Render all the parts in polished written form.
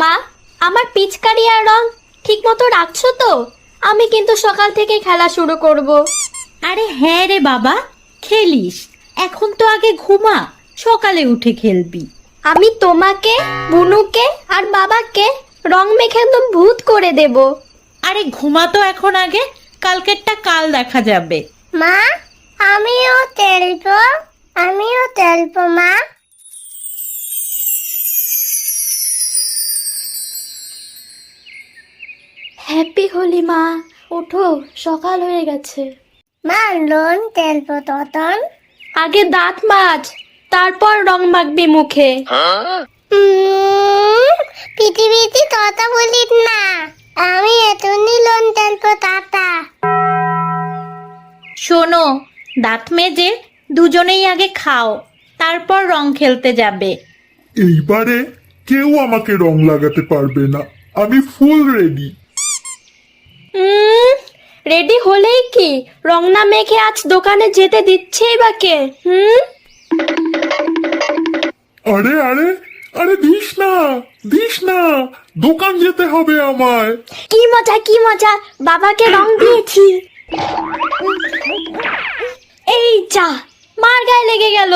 মা, আমার পিচকারি আর রং ঠিক মতো রাখছো তো? আমি কিন্তু সকাল থেকে খেলা শুরু করব। আরে হ্যাঁ রে বাবা, খেলিস। এখন তো আগে ঘুমা, সকালে উঠে খেলবি। আমি তোমাকে, বুনুকে আর বাবাকে রং মেখে একদম ভূত করে দেব। আরে ঘুমা তো এখন আগে, কালকেরটা কাল দেখা যাবে। মা, আমিও খেলবো মা। হ্যাপি হোলি মা, ওঠো, সকাল হয়ে গেছে। মা, লোন খেলবো তখন। আগে দাঁত মাজ, তারপর রং মাখবি মুখে। পৃথিবীতে কথা বলিস না, আমি এতনি লোন খেলবো তাতা। শোনো, দাঁত মেজে দুজনেই আগে খাও, তারপর রং খেলতে যাবে। এইবারে কেউ আমাকে রং লাগাতে পারবে না, আমি ফুল রেডি। রেডি হলেই কি, রং না মেখে আজ দোকানে যেতে দিচ্ছেই বা কে? আরে আরে আরে দিস না, দিস না, দোকান যেতে হবে আমায়। কি মজা, কি মজা, বাবাকে রং দিয়েছি। এই যা, মার গায়ে লেগে গেল।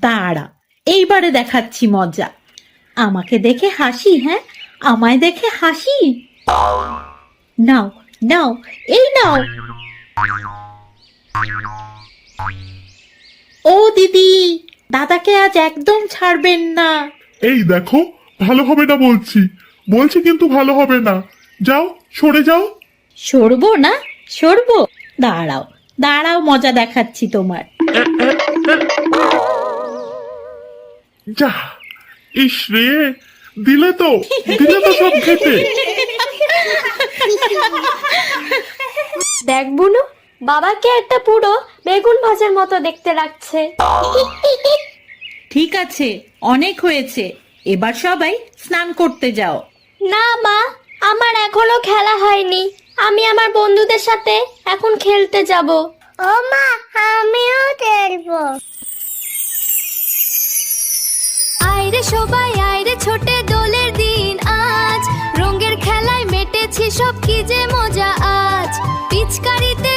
দাঁড়া, এইবারে দেখাচ্ছি মজা। আমাকে দেখে হাসি, হ্যাঁ, আমায় দেখে হাসি। নাও নাও, এই নাও। ও দিদি, দাদাকে আজ একদম ছাড়বেন না। এই দেখো, ভালো হবে না বলছি, বলছি কিন্তু ভালো হবে না। যাও, সরে যাও। সরবো না, সরবো। দাঁড়াও দাঁড়াও, মজা দেখাচ্ছি তোমার। যা, ইস রে, দিলে তো সব খেতে। দেখ বুনু, বাবাকে একটা পুরো বেগুন ভাজার মতো দেখতে লাগছে। ঠিক আছে, অনেক হয়েছে, এবার সবাই স্নান করতে যাও। না মা, আমার এখনো খেলা হয়নি, আমি আমার বন্ধুদের সাথে এখন খেলতে যাব। ও মা, আমিও খেলবো। আইরে সবাই আইরে, ছোটে দোলের দিন আজ, রঙের খেলায় মেটেছি সব, কি যে মজা আজ। পিচকারিতে